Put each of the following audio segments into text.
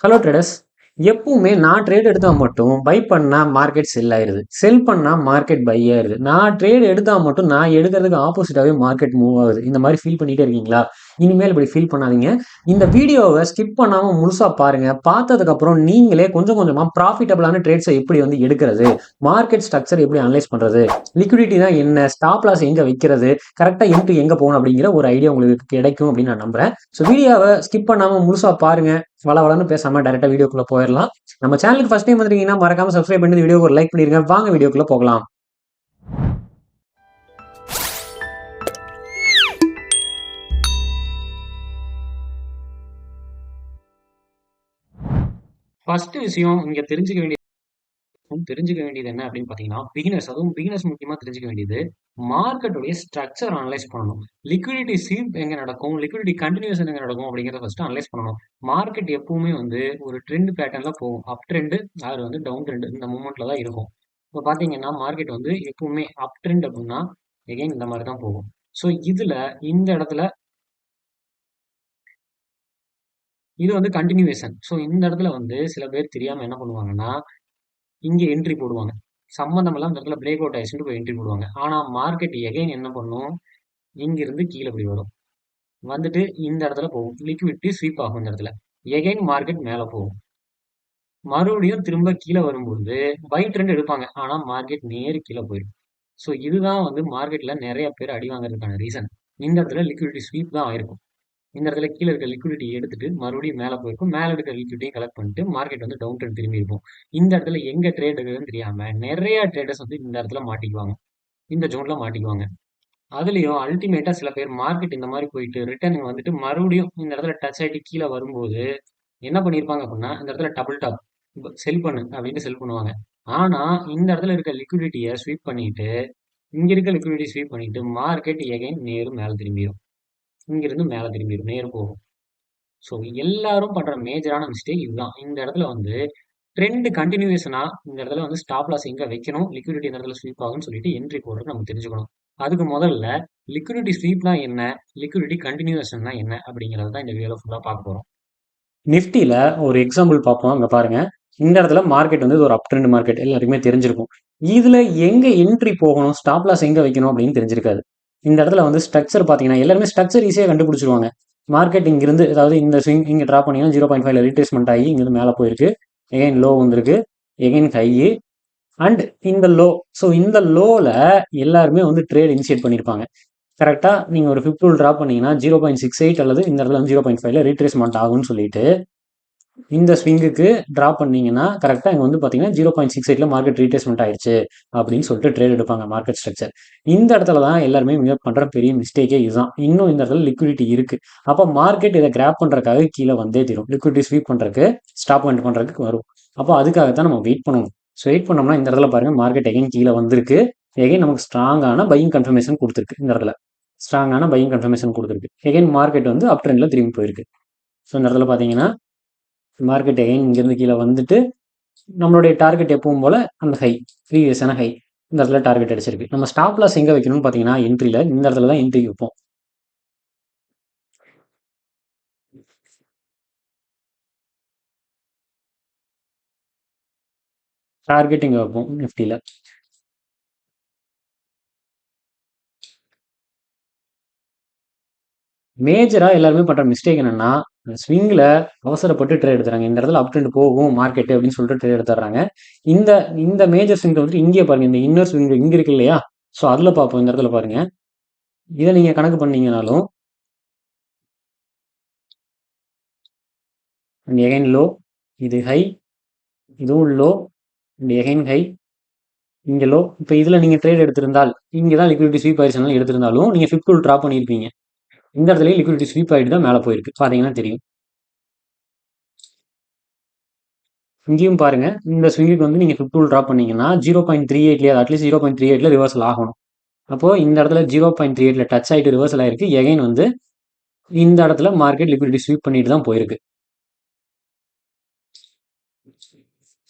Hello traders. எப்பவுமே நான் trade எடுத்தா மட்டும் பை பண்ணா மார்க்கெட் செல் ஆயிருது. செல் பண்ணா மார்க்கெட் பை ஆயிருது. நான் ட்ரேட் எடுத்தா மட்டும் நான் எடுக்கிறதுக்கு ஆப்போசிட்டாவே மார்க்கெட் மூவ் ஆகுது. இந்த மாதிரி ஃபீல் பண்ணிட்டே இருக்கீங்களா? இனிமேல் இப்படி ஃபீல் பண்ணாதீங்க. இந்த வீடியோவை ஸ்கிப் பண்ணாம முழுசா பாருங்க. பார்த்ததுக்கு அப்புறம் நீங்களே கொஞ்சம் கொஞ்சமா ப்ராஃபிட்டபிளான ட்ரேட்ஸை எப்படி வந்து எடுக்கிறது, மார்க்கெட் ஸ்ட்ரக்சர் எப்படி அனலைஸ் பண்றது, லிக்விடிட்டி தான் என்ன, ஸ்டாப் லாஸ் எங்க வைக்கிறது, கரெக்டா என்ட்ரி எங்க போகணும் அப்படிங்கிற ஒரு ஐடியா உங்களுக்கு கிடைக்கும் அப்படின்னு நான் நம்புறேன். ஸோ வீடியோவை ஸ்கிப் பண்ணாம முழுசா பாருங்க. வளவளன்னு பேசாம டைரக்டா வீடியோக்குள்ள போயிடலாம். நம்ம சேனலுக்கு ஃபர்ஸ்ட் டைம் வந்துட்டீங்கன்னா மறக்காம சப்ஸ்கிரைப் பண்ணி வீடியோக்கு ஒரு லைக் பண்ணிருங்க. வாங்க வீடியோக்குள்ள போகலாம். ஃபர்ஸ்ட் விஷயம் இங்க தெரிஞ்சுக்க வேண்டியது என்ன அப்படின்னு பாத்தீங்கன்னா, பிகினர்ஸ் முக்கியமா தெரிஞ்சுக்க வேண்டியது மார்க்கெட்டுடைய ஸ்ட்ரக்சர் அனலைஸ் பண்ணணும். லிக்விடிட்டி ஸ்வீப் எங்க நடக்கும், லிக்விடிட்டி கண்டினியூஷன் எங்க நடக்கும் அப்படிங்கறத ஃபர்ஸ்ட் அனலைஸ் பண்ணணும். மார்க்கெட் எப்பவுமே வந்து ஒரு ட்ரெண்ட் பேட்டர்ன்ல போகும். அப் ட்ரெண்ட் அது வந்து டவுன் ட்ரெண்ட் இந்த மூமெண்ட்ல தான் இருக்கும். இப்போ பாத்தீங்கன்னா மார்க்கெட் வந்து எப்பவுமே அப் ட்ரெண்ட் அப்படின்னா எகைன் இந்த மாதிரி தான் போகும். ஸோ இந்த இடத்துல இது வந்து கண்டினியூவேஷன். ஸோ இந்த இடத்துல வந்து சில பேர் தெரியாம என்ன பண்ணுவாங்கன்னா இங்க என்ட்ரி போடுவாங்க. சம்மந்தம் இல்லாம இந்த இடத்துல பிரேக் அவுட் ஆயிடுச்சுன்னு போய் என்ட்ரி போடுவாங்க. ஆனா மார்க்கெட் எகைன் என்ன பண்ணும், இங்கிருந்து கீழே இப்படி வரும். வந்துட்டு இந்த இடத்துல போகும். லிக்விடிட்டி ஸ்வீப் ஆகும் இந்த இடத்துல. எகைன் மார்க்கெட் மேல போகும். மறுபடியும் திரும்ப கீழே வரும்போது பை ட்ரெண்ட் எடுப்பாங்க. ஆனா மார்க்கெட் நேரு கீழே போயிடும். ஸோ இதுதான் வந்து மார்க்கெட்ல நிறைய பேர் அடி வாங்குறதுக்கான ரீசன். இந்த இடத்துல லிக்விடிட்டி ஸ்வீப் தான் ஆயிருக்கும். இந்த இடத்துல கீழே இருக்க லிக்விடிட்டி எடுத்துட்டு மறுபடியும் மேலே போயிருக்கும். மேலே இருக்க லிக்விடிட்டியும் கலெக்ட் பண்ணிட்டு மார்க்கெட் வந்து டவுன் ட்ரெண்ட் திரும்பி இருக்கும். இந்த இடத்துல எங்க ட்ரேட் இருக்குதுன்னு தெரியாம நிறைய ட்ரேடர்ஸ் வந்து இந்த இடத்துல மாட்டிக்குவாங்க. இந்த ஜோன்ல மாட்டிக்குவாங்க. அதுலயும் அல்டிமேட்டா சில பேர் மார்க்கெட் இந்த மாதிரி போயிட்டு ரிட்டர்ன் வந்துட்டு மறுபடியும் இந்த இடத்துல டச் ஆயிட்டு கீழே வரும்போது என்ன பண்ணிருப்பாங்க அப்படின்னா இந்த இடத்துல டபுள் டாப் செல் பண்ணு அப்படின்ட்டு செல் பண்ணுவாங்க. ஆனா இந்த இடத்துல இருக்க லிக்விடிட்டியை ஸ்வீப் பண்ணிட்டு இங்க இருக்க லிக்விடிட்டி ஸ்வீப் பண்ணிட்டு மார்க்கெட் எகைன் நேரும் மேல திரும்பிடும். இங்கிருந்து மேல திரும்பிடும், நேரு போகும். ஸோ எல்லாரும் பண்ற மேஜரான மிஸ்டேக் இதுதான். இந்த இடத்துல வந்து ட்ரெண்ட் கண்டினியூஷனா இந்த இடத்துல வந்து ஸ்டாப் லாஸ் எங்க வைக்கணும், லிக்விடிட்டி இந்த இடத்துல ஸ்வீப் ஆகும்னு சொல்லிட்டு என்ட்ரி போடுறது நம்ம தெரிஞ்சுக்கணும். அதுக்கு முதல்ல லிக்விடிட்டி ஸ்வீப்னா என்ன, லிக்விடிட்டி கண்டினியூஷன்னா என்ன அப்படிங்கறது தான் இந்த வீடியோல ஃபுல்லா பார்க்க போறோம். நிஃப்டில ஒரு எக்ஸாம்பிள் பார்ப்போம். அங்க பாருங்க, இந்த இடத்துல மார்க்கெட் வந்து ஒரு அப் ட்ரெண்ட் மார்க்கெட் எல்லாருக்குமே தெரிஞ்சிருக்கும். இதுல எங்க என்ட்ரி போகணும், ஸ்டாப் லாஸ் எங்க வைக்கணும் அப்படின்னு தெரிஞ்சிருக்காது. இந்த இடத்துல வந்து ஸ்ட்ரக்சர் பாத்தீங்கன்னா எல்லாருமே ஸ்ட்ரக்சர் ஈஸியா கண்டுபிடிச்சிருவாங்க. மார்க்கெட் இங்கிருந்து அதாவது இந்த ஸ்விங் இங்க டிரா பண்ணீங்கன்னா 0.5ல ரீட்ரேஸ்மெண்ட் ஆகி இங்கிருந்து மேல போயிருக்கு. எகைன் லோ வந்திருக்கு, எகைன் ஹை அண்ட் இந்த லோ. ஸோ இந்த லோல எல்லாருமே வந்து ட்ரேட் இனிஷியேட் பண்ணியிருப்பாங்க. கரெக்டா நீங்க ஒரு 50 டிரா பண்ணீங்கன்னா 0.68 அல்லது இந்த இடத்துல 0.5ல ரீட்ரேஸ்மெண்ட் ஆகும்னு சொல்லிட்டு இந்த ஸ்விங்குக்கு டிரா பண்ணீங்கன்னா கரெக்டா இங்க வந்து பாத்தீங்கன்னா 0.68ல மார்க்கெட் ரீட்ரேஸ்மெண்ட் ஆயிடுச்சு அப்படின்னு சொல்லிட்டு ட்ரேட் எடுப்பாங்க மார்க்கெட் ஸ்ட்ரக்சர். இந்த இடத்துல தான் எல்லாருமே பண்ற பெரிய மிஸ்டேக்கே இதுதான். இன்னும் இந்த இடத்துல லிக்விடிட்டி இருக்கு. அப்ப மார்க்கெட் இதை கிராப் பண்றதுக்காக கீழே வந்தே தீரும். லிக்விடிட்டி ஸ்வீப் பண்றதுக்கு ஸ்டாப் பாயிண்ட் பண்றதுக்கு வரும். அப்போ அதுக்காகத்தான் நம்ம வெயிட் பண்ணணும். ஸோ வெயிட் பண்ணோம்னா இந்த இடத்துல பாருங்க மார்க்கெட் எகைன் கீழே வந்திருக்கு. எகைன் நமக்கு ஸ்ட்ராங்கான பையிங் கன்ஃபர்மேஷன் கொடுத்துருக்கு. இந்த இடத்துல ஸ்ட்ராங்கான பையிங் கன்ஃபர்மேஷன் கொடுத்துருக்கு. எகைன் மார்க்கெட் வந்து அப் ட்ரெண்ட்ல திரும்பி போயிருக்கு. ஸோ இந்த இடத்துல பாத்தீங்கன்னா மார்க்கெட் எகைன் இங்கிருந்து கீழே வந்துட்டு நம்மளுடைய டார்கெட் எப்பவும் போல அந்த ஹை, ப்ரீவியஸான ஹை இந்த இடத்துல டார்கெட் அடிச்சிருக்கு. நம்ம ஸ்டாப் லாஸ் எங்க வைக்கணும்னு பாத்தீங்கன்னா என்ட்ரில இந்த இடத்துல தான் என்ட்ரி வைப்போம். டார்கெட் இங்க வைப்போம் நிஃப்டில. மேஜரா எல்லாருமே பண்ற மிஸ்டேக் என்னன்னா ஸ்விங்ல அவசரப்பட்டு ட்ரேட் எடுத்துறாங்க. இந்த இடத்துல அப் ட்ரெண்ட் போகும் மார்க்கெட் அப்படின்னு சொல்லிட்டு ட்ரேட் எடுத்துறாங்க. இந்த இந்த மேஜர் ஸ்விங் வந்துட்டு இங்கே பாருங்க, இந்த இன்னர் ஸ்விங் இங்க இருக்கு இல்லையா? ஸோ அதுல பார்ப்போம். இந்த இடத்துல பாருங்க, இதை நீங்க கணக்கு பண்ணீங்கனாலும் எகைன் லோ, இது ஹை, இதுவும் லோ, எகைன் ஹை, இங்க லோ. இப்போ இதுல நீங்க ட்ரேட் எடுத்திருந்தால் இங்க தான் லிக்விடிட்டி ஸ்வீப் ஆயிடுச்சுனாலும் எடுத்திருந்தாலும் நீங்க 50 ட்ராப் பண்ணியிருப்பீங்க. இந்த இடத்துல லிக்விடிட்டி ஸ்வீப் ஆயிட்டு தான் மேலே போயிருக்கு. பாத்தீங்கன்னா தெரியும். இங்கேயும் பாருங்க, இந்த ஸ்விங்குக்கு வந்து நீங்க 50 ட்ராப் பண்ணீங்கன்னா 0.38 அட்லீஸ்ட் 0.38ல ரிவர்சல் ஆகணும். அப்போ இந்த இடத்துல 0.38ல டச் ஆயிட்டு ரிவர்சல் ஆயிருக்கு. எகைன் வந்து இந்த இடத்துல மார்க்கெட் லிக்விடிட்டி ஸ்வீப் பண்ணிட்டு தான் போயிருக்கு.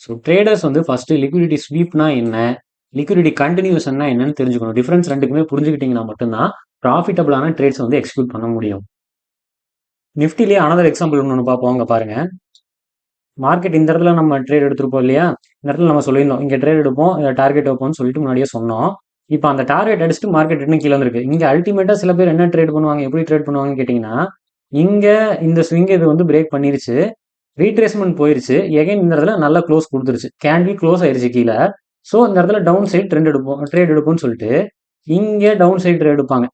ஸோ ட்ரேடர்ஸ் வந்து ஃபர்ஸ்ட் லிக்விடிட்டி ஸ்வீப்னா என்ன, லிக்விடிட்டி கண்டினியூஷன்னா என்னன்னு தெரிஞ்சுக்கணும். டிஃபரன்ஸ் ரெண்டுக்குமே புரிஞ்சுக்கிட்டீங்கன்னா மட்டும்தான் ப்ராஃபிட்டபிளான ட்ரேட்ஸ் வந்து எக்ஸிக்யூட் பண்ண முடியும். நிஃப்டிலேயே அனதர் எக்ஸாம்பிள் ஒன்று பார்ப்போம். அங்க பாருங்க, மார்க்கெட் இந்த இடத்துல நம்ம ட்ரேட் எடுத்திருப்போம் இல்லையா? இந்த இடத்துல நம்ம சொல்லியிருந்தோம். இங்க ட்ரேட் எடுப்போம், டார்கெட் வைப்போம்னு சொல்லிட்டு முன்னாடியே சொன்னோம். இப்ப அந்த டார்கெட் அடிச்சுட்டு மார்க்கெட் இன்னும் கீழ வந்திருக்கு. இங்க அல்டிமேட்டா சில பேர் என்ன ட்ரேட் பண்ணுவாங்க? எப்படி ட்ரேட் பண்ணுவாங்கன்னு கேட்டீங்கன்னா, இங்க இந்த ஸ்விங் இது வந்து பிரேக் பண்ணிருச்சு. ரீட்ரேஸ்மென்ட் போயிருச்சு. எகைன் இந்த இடத்துல நல்ல க்ளோஸ் குடுத்துருச்சு. கேண்டில் க்ளோஸ் ஆயிருச்சு கீழ. சோ இந்த இடத்துல டவுன் சைட் ட்ரேட் எடுப்போம்னு சொல்லிட்டு, இங்க டவுன் சைட் ட்ரேட் எடுப்பாங்க.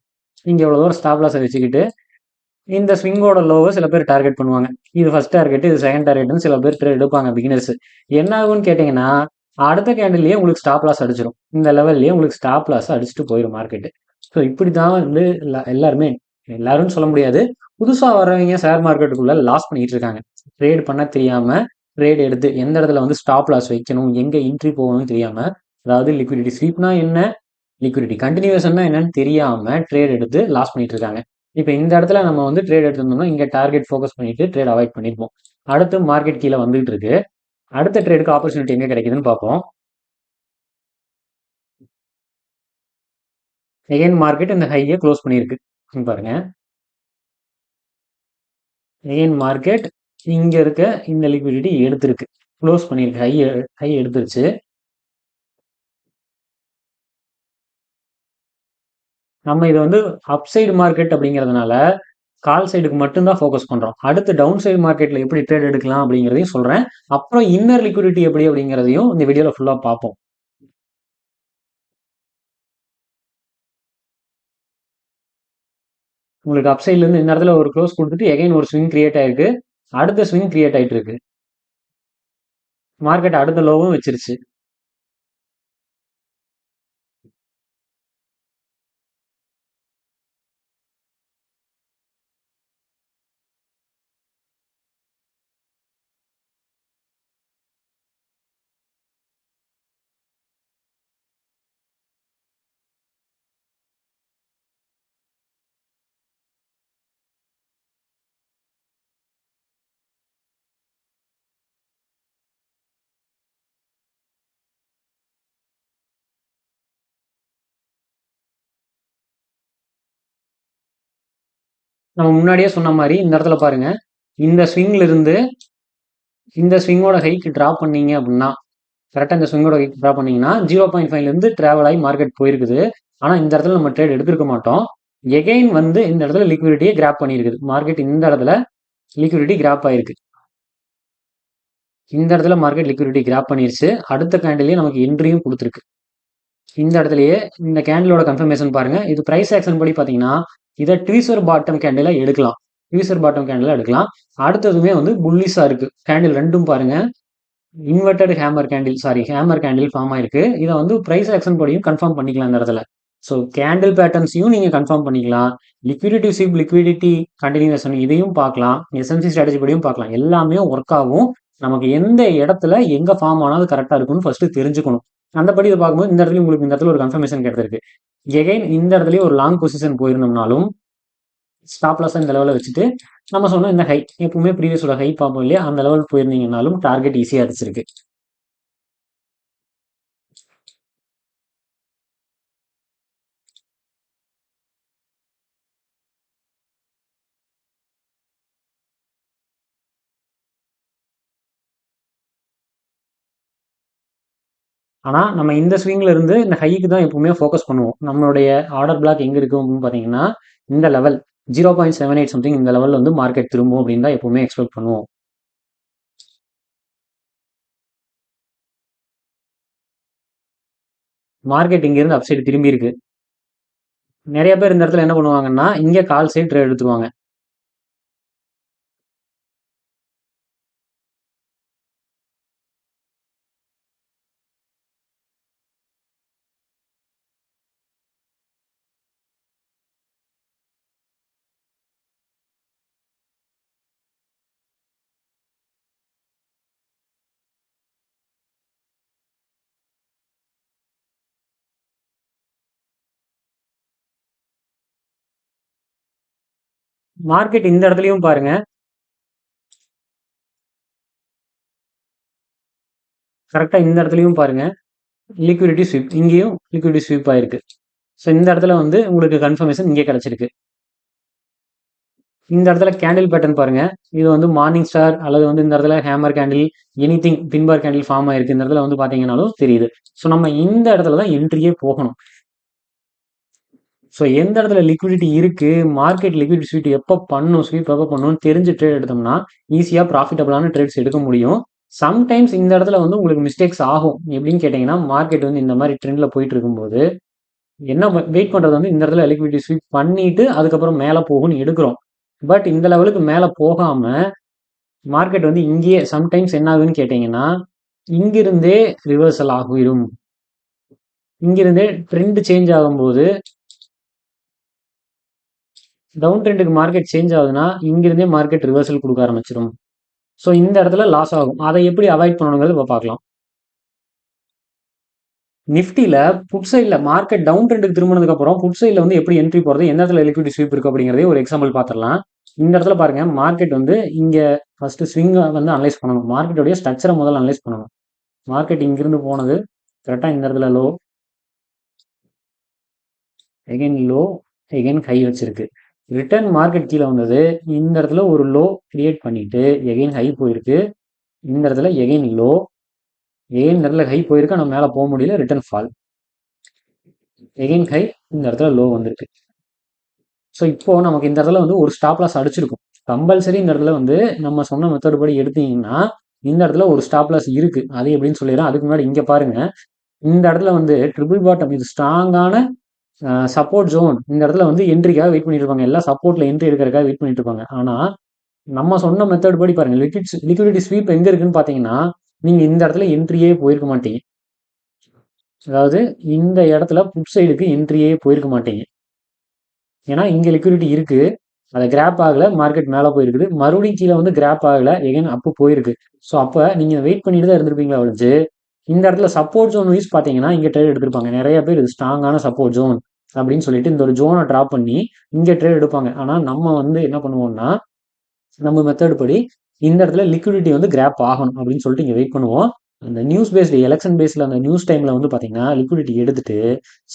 இங்க இவ்வளவு தூரம் ஸ்டாப் லாஸ் வச்சுக்கிட்டு இந்த ஸ்விங்கோட லோவை சில பேர் டார்கெட் பண்ணுவாங்க. இது ஃபர்ஸ்ட் டார்கெட், இது செகண்ட் டார்கெட்னு சில பேர் ட்ரேட் எடுப்பாங்க பிகினர்ஸ். என்ன ஆகும்னு கேட்டீங்கன்னா, அடுத்த கேண்டில்லயே உங்களுக்கு ஸ்டாப் லாஸ் அடிச்சிடும். இந்த லெவல்லயே உங்களுக்கு ஸ்டாப் லாஸ் அடிச்சுட்டு போயிடும் மார்க்கெட். ஸோ இப்படி தான் வந்து எல்லாருமே, எல்லாரும் சொல்ல முடியாது, புதுசா வர்றவங்க ஷேர் மார்க்கெட்டுக்குள்ள லாஸ் பண்ணிட்டு இருக்காங்க. ட்ரேட் பண்ண தெரியாம ட்ரேட் எடுத்து எந்த இடத்துல வந்து ஸ்டாப் லாஸ் வைக்கணும், எங்க என்ட்ரி போகணும்னு தெரியாம, அதாவது லிக்விடிட்டி ஸ்வீப்னா என்ன, லிக்விடிட்டி கண்டினியூஷன்னா என்னன்னு தெரியாம ட்ரேட் எடுத்து லாஸ் பண்ணிட்டு இருக்காங்க. இப்போ இந்த இடத்துல நம்ம வந்து ட்ரேட் எடுத்திருந்தோம்னா இங்க டார்கெட் ஃபோக்கஸ் பண்ணிட்டு ட்ரேட் அவாய்ட் பண்ணிருப்போம். அடுத்து மார்க்கெட் கீழே வந்துட்டு இருக்கு. அடுத்த ட்ரேடுக்கு ஆப்பர்ச்சுனிட்டி எங்க கிடைக்குதுன்னு பார்ப்போம். எகைன் மார்க்கெட் இந்த ஹையை க்ளோஸ் பண்ணியிருக்கு. பாருங்க, எகைன் மார்க்கெட் இங்க இருக்க இந்த லிக்விடிட்டி எடுத்திருக்கு, க்ளோஸ் பண்ணியிருக்கு, ஹை எடுத்துருச்சு. நம்ம இது வந்து அப்சைடு மார்க்கெட் அப்படிங்கிறதுனால கால் சைடுக்கு மட்டும்தான் ஃபோக்கஸ் பண்றோம். அடுத்து டவுன் சைடு மார்க்கெட்ல எப்படி ட்ரேட் எடுக்கலாம் அப்படிங்கிறதையும் சொல்றேன். அப்புறம் இன்னர் லிக்விடிட்டி எப்படி அப்படிங்கிறதையும் இந்த வீடியோல ஃபுல்லா பார்ப்போம். உங்களுக்கு அப் சைட்ல இருந்து இந்த இடத்துல ஒரு க்ளோஸ் கொடுத்துட்டு எகைன் ஒரு ஸ்விங் கிரியேட் ஆயிருக்கு. அடுத்த ஸ்விங் கிரியேட் ஆயிட்டு இருக்கு. மார்க்கெட் அடுத்த லோவும் வச்சிருச்சு. நம்ம முன்னாடியே சொன்ன மாதிரி இந்த இடத்துல பாருங்க, இந்த ஸ்விங்ல இருந்து இந்த ஸ்விங்கோட ஹைக்கு டிராப் பண்ணீங்க அப்படின்னா, கரெக்டா இந்த ஸ்விங்கோட ஹைக் டிராப் பண்ணீங்கன்னா 0.5ல இருந்து டிராவல் ஆகி மார்க்கெட் போயிருக்குது. ஆனா இந்த இடத்துல நம்ம ட்ரேட் எடுத்திருக்க மாட்டோம். எகைன் வந்து இந்த இடத்துல லிக்விடிட்டியை கிராப் பண்ணியிருக்குது. மார்க்கெட் இந்த இடத்துல லிக்விடிட்டி கிராப் ஆயிருக்கு. இந்த இடத்துல மார்க்கெட் லிக்விடிட்டி கிராப் பண்ணிருச்சு. அடுத்த கேண்டிலே நமக்கு என்ட்ரியும் கொடுத்துருக்கு. இந்த இடத்துலயே இந்த கேண்டிலோட கன்ஃபர்மேஷன் பாருங்க. இது பிரைஸ் ஆக்ஷன் படி பாத்தீங்கன்னா, இதை ட்வீசர் பாட்டம் கேண்டிலா எடுக்கலாம். ட்வீசர் பாட்டம் கேண்டிலா எடுக்கலாம். அடுத்ததுமே வந்து புல்லிஷா இருக்கு. கேண்டில் ரெண்டும் பாருங்க, inverted hammer candle, sorry hammer candle form ஆயிருக்கு. இதை வந்து பிரைஸ் ஆக்ஷன் படியும் கன்ஃபார்ம் பண்ணிக்கலாம் இந்த இடத்துல. ஸோ கேண்டில் பேட்டர்ன்ஸையும் நீங்க கன்ஃபார்ம் பண்ணிக்கலாம். லிக்விடிட்டி ஸ்வீப், லிக்விடிட்டி கண்டினியூஷன் இதையும் பார்க்கலாம். எஸ்எம்சி ஸ்ட்ராட்டஜி படியும் பார்க்கலாம். எல்லாமே ஒர்க் ஆகும். நமக்கு எந்த இடத்துல எங்க ஃபார்ம் ஆனாலும் கரெக்டா இருக்கும்னு ஃபர்ஸ்ட் தெரிஞ்சுக்கணும். அந்த படி இதை பார்க்கும்போது இந்த இடத்துல உங்களுக்கு இந்த இடத்துல ஒரு கன்ஃபர்மேஷன் கிடைச்சிருக்கு. எகைன் இந்த இடத்துலயும் ஒரு லாங் பொசிஷன் போயிருந்தோம்னாலும் ஸ்டாப் லாஸ் இந்த லெவலில் வச்சுட்டு நம்ம சொன்னோம் இந்த ஹை எப்பவுமே ப்ரீவியஸோட ஹை பார்ப்போம் இல்லையா, அந்த லெவல் போயிருந்தீங்கன்னாலும் டார்கெட் ஈஸியாக அடிச்சிருக்கு. ஆனா நம்ம இந்த ஸ்விங்ல இருந்து இந்த ஹைக்கு தான் எப்பவுமே ஃபோக்கஸ் பண்ணுவோம். நம்மளுடைய ஆர்டர் பிளாக் எங்க இருக்கும் அப்படின்னு பாத்தீங்கன்னா, இந்த லெவல் 0.78 சம்திங் இந்த லெவல்ல வந்து மார்க்கெட் திரும்பும் அப்படின்னு தான் எப்பவுமே எக்ஸ்பெக்ட் பண்ணுவோம். மார்க்கெட் இங்க இருந்து அப் சைடு திரும்பி இருக்கு. நிறைய பேர் இந்த இடத்துல என்ன பண்ணுவாங்கன்னா, இங்க கால் சைடு ட்ரேட் எடுத்துருவாங்க. மார்க்கெட் இந்த இடத்துலயும் பாருங்க, கரெக்டா இந்த இடத்துலயும் பாருங்க, லிக்விடிட்டி ஸ்வீப், இங்கேயும் லிக்விடிட்டி ஸ்வீப் ஆயிருக்கு. ஸோ இந்த இடத்துல வந்து உங்களுக்கு கன்ஃபர்மேஷன் இங்கே கிடைச்சிருக்கு. இந்த இடத்துல கேண்டில் பேட்டர்ன் பாருங்க. இது வந்து மார்னிங் ஸ்டார் அல்லது வந்து இந்த இடத்துல hammer candle, anything pin bar candle form ஆயிருக்கு. இந்த இடத்துல வந்து பாத்தீங்கன்னாலும் தெரியுது. ஸோ நம்ம இந்த இடத்துல தான் என்ட்ரியே போகணும். ஸோ எந்த இடத்துல லிக்விடிட்டி இருக்கு, மார்க்கெட் லிக்விடிட்டி ஸ்வீப் எப்போ பண்ணும், ஸ்வீப் எப்போ பண்ணணும்னு தெரிஞ்சு ட்ரேட் எடுத்தோம்னா ஈஸியா ப்ராஃபிட்டபிளான ட்ரேட்ஸ் எடுக்க முடியும். சம்டைம்ஸ் இந்த இடத்துல வந்து உங்களுக்கு மிஸ்டேக்ஸ் ஆகும். எப்படின்னு கேட்டீங்கன்னா, மார்க்கெட் வந்து இந்த மாதிரி ட்ரெண்ட்ல போயிட்டு இருக்கும்போது என்ன வெயிட் பண்றது வந்து இந்த இடத்துல லிக்விடிட்டி ஸ்வீப் பண்ணிட்டு அதுக்கப்புறம் மேல போகும்னு எடுக்கிறோம். பட் இந்த லெவலுக்கு மேல போகாம மார்க்கெட் வந்து இங்கேயே சம்டைம்ஸ் என்ன ஆகுதுன்னு கேட்டீங்கன்னா, இங்கிருந்தே ரிவர்சல் ஆகிரும். இங்கிருந்தே ட்ரெண்ட் சேஞ்ச் ஆகும்போது டவுன் ட்ரெண்டுக்கு மார்க்கெட் சேஞ்ச் ஆகுதுன்னா இங்கிருந்தே மார்க்கெட் ரிவர்சல் கொடுக்க ஆரம்பிச்சிடும். ஸோ இந்த இடத்துல லாஸ் ஆகும். அதை எப்படி அவாய்ட் பண்ணணுங்கிறது இப்போ பார்க்கலாம். நிஃப்டில புட் சைடில் மார்க்கெட் டவுன் ட்ரெண்டுக்கு திரும்பினதுக்கு அப்புறம் புட் சைடில் வந்து எப்படி என்ட்ரி போறது, எந்த இடத்துல லிக்விடிட்டி ஸ்வீப் இருக்கு அப்படிங்கிறதே ஒரு எக்ஸாம்பிள் பார்த்துடலாம். இந்த இடத்துல பாருங்க, மார்க்கெட் வந்து இங்க ஃபர்ஸ்ட் ஸ்விங்கை வந்து அனலைஸ் பண்ணணும். மார்க்கெட்டோடைய ஸ்ட்ரக்சரை முதல்ல அனலைஸ் பண்ணணும். மார்க்கெட் இங்கிருந்து போனது கரெக்டாக இந்த இடத்துல low, again low, again high வச்சிருக்கு. ரிட்டர்ன் மார்க்கெட் கீழே வந்தது. இந்த இடத்துல ஒரு லோ கிரியேட் பண்ணிட்டு எகைன் ஹை போயிருக்கு. இந்த இடத்துல எகைன் லோ, எகைன் இடத்துல ஹை போயிருக்கு. ஆனால் மேலே போக முடியல, ரிட்டர்ன் ஃபால், எகைன் ஹை, இந்த இடத்துல லோ வந்திருக்கு. ஸோ இப்போ நமக்கு இந்த இடத்துல வந்து ஒரு ஸ்டாப் லாஸ் அடிச்சிருக்கும். கம்பல்சரி இந்த இடத்துல வந்து நம்ம சொன்ன மெத்தட் படி எடுத்தீங்கன்னா இந்த இடத்துல ஒரு ஸ்டாப் லாஸ் இருக்கு. அது எப்படின்னு சொல்லிடுறேன். அதுக்கு முன்னாடி இங்க பாருங்க, இந்த இடத்துல வந்து ட்ரிபிள் பாட்டம், இது ஸ்ட்ராங்கான சப்போர்ட் ஜோன். இந்த இடத்துல வந்து என்ட்ரிக்காக வெயிட் பண்ணிட்டு இருப்பாங்க. எல்லாம் சப்போர்ட்ல என்ட்ரி எடுக்கிறதுக்காக வெயிட் பண்ணிட்டு இருப்பாங்க. ஆனா நம்ம சொன்ன மெத்தட் படி பாருங்க, லிக்விடிட்டி ஸ்வீப் எங்க இருக்குன்னு பாத்தீங்கன்னா நீங்க இந்த இடத்துல என்ட்ரியே போயிருக்க மாட்டீங்க. அதாவது இந்த இடத்துல புட் சைடுக்கு என்ட்ரியே போயிருக்க மாட்டீங்க. ஏன்னா இங்க லிக்விடிட்டி இருக்கு, அதை கிராப் ஆகல, மார்க்கெட் மேல போயிருக்குது, மறுபடியும் கீழே வந்து கிராப் ஆகல, எகைன் அப்பு போயிருக்கு. ஸோ அப்ப நீங்க வெயிட் பண்ணிட்டு தான் இருந்திருப்பீங்களா ஒழிஞ்சு இந்த இடத்துல சப்போர்ட் ஜோன் வைஸ் பாத்தீங்கன்னா இங்க ட்ரேட் எடுத்திருப்பாங்க. நிறைய பேர் இது ஸ்ட்ராங்கான சப்போர்ட் ஜோன் அப்படின்னு சொல்லிட்டு இந்த ஒரு ஜோனை டிராப் பண்ணி இங்க ட்ரேட் எடுப்பாங்க. ஆனா நம்ம வந்து என்ன பண்ணுவோம்னா, நம்ம மெத்தட் படி இந்த இடத்துல லிக்விடிட்டி வந்து கிராப் ஆகணும் அப்படின்னு சொல்லிட்டு இங்க வெயிட் பண்ணுவோம். அந்த நியூஸ் பேஸ்டு எலெக்ஷன் பேஸ்ல அந்த நியூஸ் டைம்ல வந்து பாத்தீங்கன்னா லிக்விடிட்டி எடுத்துட்டு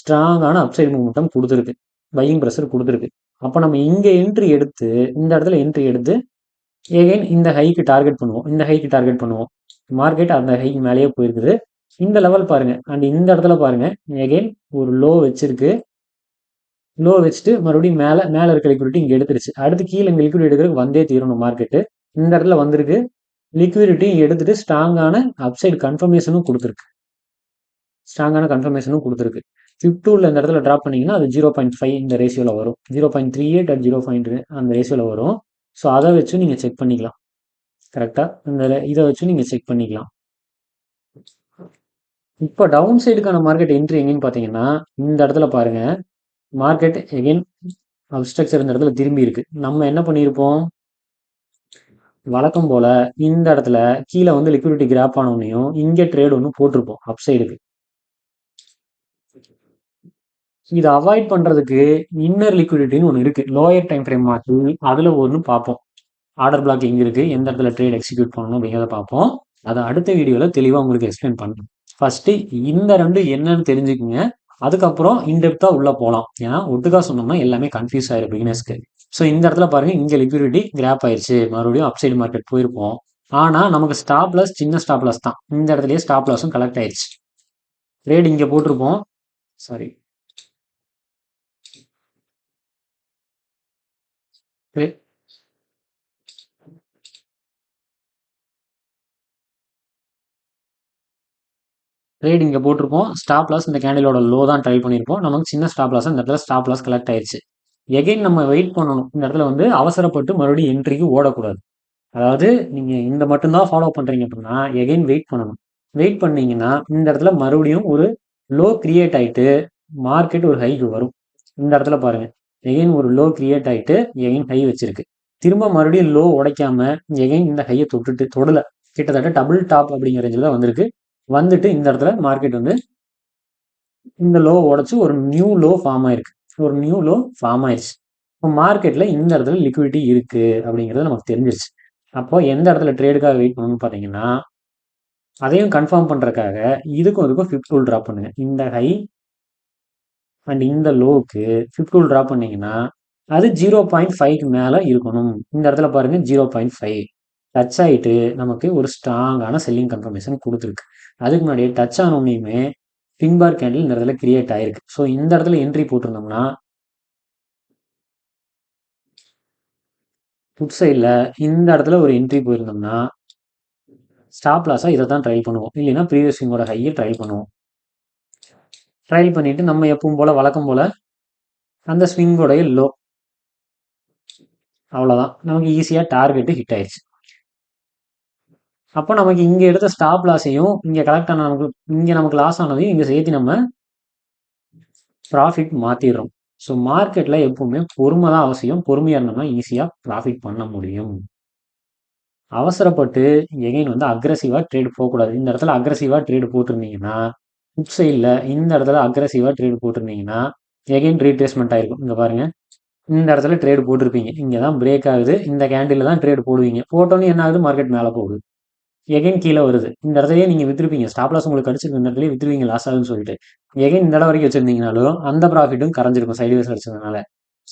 ஸ்ட்ராங்கான அப்சைட் மூமெண்டம் கொடுத்துருக்கு, பையிங் ப்ரெஷர் கொடுத்துருக்கு. அப்ப நம்ம இங்க என்ட்ரி எடுத்து இந்த இடத்துல என்ட்ரி எடுத்து எகைன் இந்த ஹைக்கு டார்கெட் பண்ணுவோம், இந்த ஹைக்கு டார்கெட் பண்ணுவோம். மார்க்கெட் அந்த ஹைக்கு மேலேயே போயிருக்குது. இந்த லெவல் பாருங்க, அண்ட் இந்த இடத்துல பாருங்க எகைன் ஒரு லோ வச்சிருக்கு. லோ வச்சுட்டு மறுபடியும் மேல மேல இருக்க லிக்விடிட்டி இங்க எடுத்துருச்சு. அடுத்து கீழே இங்க லிக்விடிட்டி எடுக்கிறதுக்கு வந்தே தீரணும். மார்க்கெட்டு இந்த இடத்துல வந்திருக்கு, லிக்விடிட்டி எடுத்துட்டு ஸ்ட்ராங்கான அப்சைடு கன்ஃபர்மேஷனும் கொடுத்துருக்கு. ஸ்ட்ராங்கான கன்ஃபர்மேஷனும் கொடுத்துருக்கு. ஃபிப் டூல இந்த இடத்துல ட்ராப் பண்ணீங்கன்னா அது 0.5 இந்த ரேஷியோவில் வரும். 0.38 அட் 0. அந்த ரேஷியோவில் வரும். ஸோ அதை வச்சு நீங்கள் செக் பண்ணிக்கலாம். கரெக்டாக இந்த இதை வச்சு நீங்கள் செக் பண்ணிக்கலாம். இப்போ டவுன் சைடுக்கான மார்க்கெட் என்ட்ரி எங்கன்னு பார்த்தீங்கன்னா இந்த இடத்துல பாருங்க, மார்க்கெட் எகைன் ஸ்ட்ரக்சர் இந்த இடத்துல திரும்பி இருக்கு. நம்ம என்ன பண்ணியிருப்போம், வழக்கம் போல இந்த இடத்துல கீழே வந்து லிக்விடிட்டி கிராப் ஆனோடனையும் இங்கே ட்ரேட் ஒன்று போட்டிருப்போம் அப் சைடுக்கு. இதை அவாய்ட் பண்றதுக்கு இன்னர் லிக்விடிட்டின்னு ஒன்று இருக்கு. லோயர் டைம் ஃப்ரேம் மாற்றி அதுல ஒன்று பார்ப்போம். ஆர்டர் பிளாக் எங்க இருக்கு, எந்த இடத்துல ட்ரேட் எக்ஸிக்யூட் பண்ணணும் அப்படிங்கிறத பார்ப்போம். அதை அடுத்த வீடியோல தெளிவாக உங்களுக்கு எக்ஸ்பிளைன் பண்ணுறேன். ஃபர்ஸ்ட் இந்த ரெண்டு என்னன்னு தெரிஞ்சுக்குங்க, அதுக்கப்புறம் இன்டெப்தா உள்ள போகலாம். ஏன்னா ஒட்டுக்கா சொன்னோம்னா எல்லாமே கன்ஃபியூஸ் ஆயிரும் பிகினர்ஸ்க்கு. ஸோ இந்த இடத்துல பாருங்க, இங்க லிக்விடிட்டி கிராப் ஆயிருச்சு, மறுபடியும் அப்சைடு மார்க்கெட் போயிருப்போம். ஆனா நமக்கு ஸ்டாப் லாஸ் சின்ன ஸ்டாப் லாஸ் தான். இந்த இடத்துலயே ஸ்டாப் லாஸும் கலெக்ட் ஆயிருச்சு. ட்ரேட் இங்க போட்டிருப்போம், சாரி ட்ரேட் இங்கே போட்டிருப்போம். ஸ்டாப் லாஸ் இந்த கேண்டிலோட லோ தான் ட்ரை பண்ணியிருப்போம். நமக்கு சின்ன ஸ்டாப் லாஸ் இந்த இடத்துல ஸ்டாப் லாஸ் கலெக்ட் ஆயிடுச்சு. எகைன் நம்ம வெயிட் பண்ணணும். இந்த இடத்துல வந்து அவசரப்பட்டு மறுபடியும் என்ட்ரிக்கு ஓடக்கூடாது. அதாவது நீங்க இந்த மட்டும்தான் ஃபாலோ பண்றீங்க அப்படின்னா எகைன் வெயிட் பண்ணணும். வெயிட் பண்ணீங்கன்னா இந்த இடத்துல மறுபடியும் ஒரு லோ கிரியேட் ஆயிட்டு மார்க்கெட் ஒரு ஹைக்கு வரும். இந்த இடத்துல பாருங்க, எகைன் ஒரு லோ கிரியேட் ஆயிட்டு எகைன் ஹை வச்சிருக்கு. திரும்ப மறுபடியும் லோ உடைக்காம எகைன் இந்த ஹையை தொட்டுட்டு தொடல, கிட்டத்தட்ட டபுள் டாப் அப்படிங்கிற ரேஞ்சில் தான் வந்திருக்கு. வந்துட்டு இந்த இடத்துல மார்க்கெட் வந்து இந்த லோ உடைச்சு ஒரு நியூ லோ ஃபார்ம் ஆயிருக்கு. ஒரு நியூ லோ ஃபார்ம் ஆயிடுச்சு. இப்போ மார்க்கெட்ல இந்த இடத்துல லிக்விடிட்டி இருக்கு அப்படிங்கிறது நமக்கு தெரிஞ்சிருச்சு. அப்போ எந்த இடத்துல ட்ரேடுக்காக வெயிட் பண்ணணும்னு பார்த்தீங்கன்னா, அதையும் கன்ஃபார்ம் பண்றதுக்காக இதுக்கும் இதுக்கும் ஃபிப் டூல் ட்ராப் பண்ணுங்க. இந்த ஹை அண்ட் இந்த லோவுக்கு ஃபிப் டூல் ட்ராப் பண்ணீங்கன்னா அது 0.5க்கு மேலே இருக்கணும். இந்த இடத்துல பாருங்க 0.5 டச் ஆகிட்டு நமக்கு ஒரு ஸ்ட்ராங்கான செல்லிங் கன்ஃபர்மேஷன் கொடுத்துருக்கு. அதுக்கு முன்னாடி டச் ஆனோடனையுமே பின் பார் கேண்டில் இந்த இடத்துல கிரியேட் ஆயிருக்கு. ஸோ இந்த இடத்துல என்ட்ரி போட்டிருந்தோம்னா புட் சைடில் இந்த இடத்துல ஒரு என்ட்ரி போயிருந்தோம்னா ஸ்டாப் லாஸாக இதை தான் ட்ரையல் பண்ணுவோம். இல்லைன்னா ப்ரீவியஸ் ஸ்விங்கோட ஹையை ட்ரையல் பண்ணுவோம். ட்ரையல் பண்ணிட்டு நம்ம எப்பவும் போல வழக்கம் போல அந்த ஸ்விங்கோடைய லோ, அவ்வளோதான், நமக்கு ஈஸியாக டார்கெட்டு ஹிட் ஆயிடுச்சு. அப்போ நமக்கு இங்கே எடுத்த ஸ்டாப் லாஸையும் இங்கே கலெக்ட் ஆன நமக்கு லாஸ் ஆனதையும் இங்கே சேர்த்து நம்ம ப்ராஃபிட் மாற்றிடுறோம். ஸோ மார்க்கெட்டில் எப்பவுமே பொறுமை தான் அவசியம். பொறுமையாக இருந்தோம்னா ஈஸியாக ப்ராஃபிட் பண்ண முடியும். அவசரப்பட்டு எகைன் வந்து அக்ரஸிவாக ட்ரேட் போகக்கூடாது. இந்த இடத்துல அக்ரஸிவாக ட்ரேடு போட்டிருந்தீங்கன்னா புட் சைடில் இந்த இடத்துல அக்ரஸிவாக ட்ரேடு போட்டிருந்தீங்கன்னா எகைன் ரீட்ரேஸ்மெண்ட் ஆயிருக்கும். இங்கே பாருங்க, இந்த இடத்துல ட்ரேடு போட்டிருப்பீங்க, இங்கே தான் பிரேக் ஆகுது, இந்த கேண்டில் தான் ட்ரேடு போடுவீங்க. போட்டோன்னே என்ன ஆகுது, மார்க்கெட் மேலே போகுது, எகைன் கீழே வருது. இந்த இடத்துலயே நீங்கள் வித்துருப்பீங்க, ஸ்டாப் லாஸ் உங்களுக்கு அடிச்சிருக்கு, இந்த இடத்துலயே வித்துருவீங்க லாஸ் ஆகுதுன்னு சொல்லிட்டு. எகைன் இந்த இடம் வரைக்கும் வச்சிருந்தீங்கனாலும் அந்த ப்ராஃபிட்டும் கரைஞ்சிருக்கும் சைடுவேஸ் அடிச்சதுனால.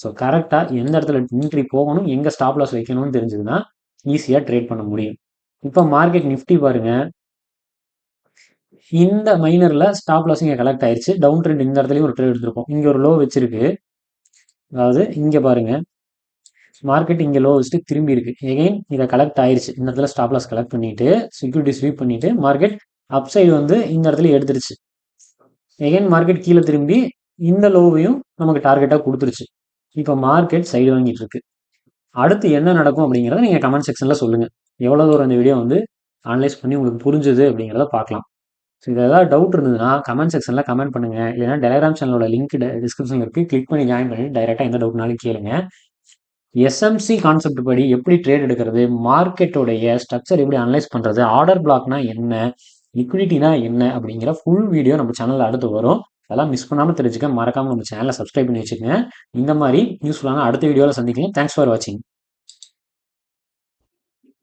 ஸோ கரெக்டாக எந்த இடத்துல என்ட்ரி போகணும், எங்கே ஸ்டாப் லாஸ் வைக்கணும்னு தெரிஞ்சதுன்னா ஈஸியாக ட்ரேட் பண்ண முடியும். இப்போ மார்க்கெட் நிஃப்டி பாருங்க, இந்த மைனர்ல ஸ்டாப் லாஸ் இங்கே கலெக்ட் ஆயிருச்சு. டவுன் ட்ரெண்ட் இந்த இடத்துலயும் ஒரு ட்ரேட் எடுத்திருப்போம். இங்கே ஒரு லோ வச்சிருக்கு, அதாவது இங்கே பாருங்க மார்க்கெட் இங்கே லோ வச்சுட்டு திரும்பி இருக்கு. எகைன் இதை கலெக்ட் ஆயிருச்சு. இந்த இடத்துல ஸ்டாப் லாஸ் கலெக்ட் பண்ணிட்டு செக்யூரிட்டி ஸ்வீப் பண்ணிட்டு மார்க்கெட் அப் சைடு வந்து இந்த இடத்துல எடுத்துருச்சு. எகைன் மார்க்கெட் கீழே திரும்பி இந்த லோவையும் நமக்கு டார்கெட்டாக கொடுத்துருச்சு. இப்போ மார்க்கெட் சைடு வாங்கிட்டு இருக்கு. அடுத்து என்ன நடக்கும் அப்படிங்கிறத நீங்கள் கமெண்ட் செக்ஷனில் சொல்லுங்கள். எவ்வளோ தூரம் இந்த வீடியோ வந்து அனலைஸ் பண்ணி உங்களுக்கு புரிஞ்சுது அப்படிங்கிறத பார்க்கலாம். ஸோ இது ஏதாவது டவுட் இருந்ததுன்னா கமெண்ட் செக்ஷனில் கமெண்ட் பண்ணுங்கள். இல்லைன்னா டெலிகிராம் சேனலோட லிங்க் டிஸ்கிரிப்ஷனில் இருக்குது, கிளிக் பண்ணி ஜாயின் பண்ணி டைரெக்டாக எந்த டவுட்னாலும் கேளுங்க. எஸ்எம்சி கான்செப்ட் படி எப்படி ட்ரேட் எடுக்கிறது, மார்க்கெட்டோடைய ஸ்ட்ரக்சர் எப்படி அனலைஸ் பண்ணுறது, ஆர்டர் பிளாக்னா என்ன, லிக்விடிட்டினா என்ன அப்படிங்கிற ஃபுல் வீடியோ நம்ம சேனலில் அடுத்து வரும். அதெல்லாம் மிஸ் பண்ணாமல் தெரிஞ்சுக்க மறக்காமல் நம்ம சேனலை சப்ஸ்கிரைப் பண்ணி வச்சுக்கோங்க. இந்த மாதிரி யூஸ்ஃபுல்லான அடுத்த வீடியோவில் சந்திக்கலாம். தேங்க்ஸ் ஃபார் வாட்சிங்.